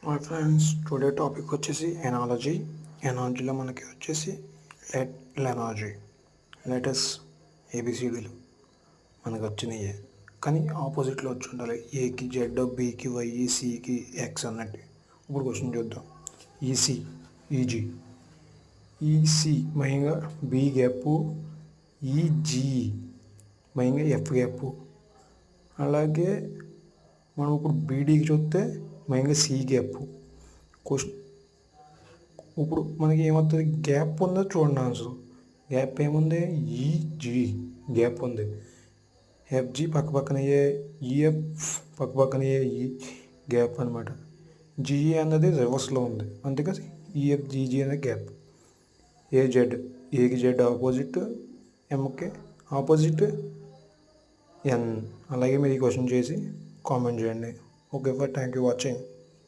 My friends today topic వచ్చేసి analogy. ఎనాలజీలో మనకి వచ్చేసి లెనాలజీ లెటర్స్ ఏబిసిడీలు మనకు వచ్చినాయి, కానీ ఆపోజిట్లో వచ్చి ఉండాలి. ఏకి జెడ్, బికి వై, సికి ఎక్స్ అన్నట్టు. ఇప్పుడు క్వశ్చన్ చూద్దాం. EC, EG. ఈసీ మయంగా బి గ్యాప్, ఈజీ మయంగా ఎఫ్ గ్యాప్. అలాగే మనం ఇప్పుడు బీడీకి చూస్తే మయంగా సి గ్యాప్. క్వశ్చన్ ఇప్పుడు మనకి ఏమవుతుంది? గ్యాప్ ఉందో చూడండి ఆన్సర్. గ్యాప్ ఏముంది? ఈజీ గ్యాప్ ఉంది. ఎఫ్జీ పక్క పక్కనయ్యే, ఈఎఫ్ పక్క పక్కనయ్యే, ఈ గ్యాప్ అనమాట. జిఈ అన్నది రివర్స్లో ఉంది, అందుకని ఈఎఫ్ జీజీ అనేది గ్యాప్. ఏజెడ్, ఏకి జెడ్ ఆపోజిట్, ఎంకి ఆపోజిట్ ఎన్. అలాగే మీరు ఈ క్వశ్చన్ చేసి కామెంట్ చేయండి. Okay for thank you watching.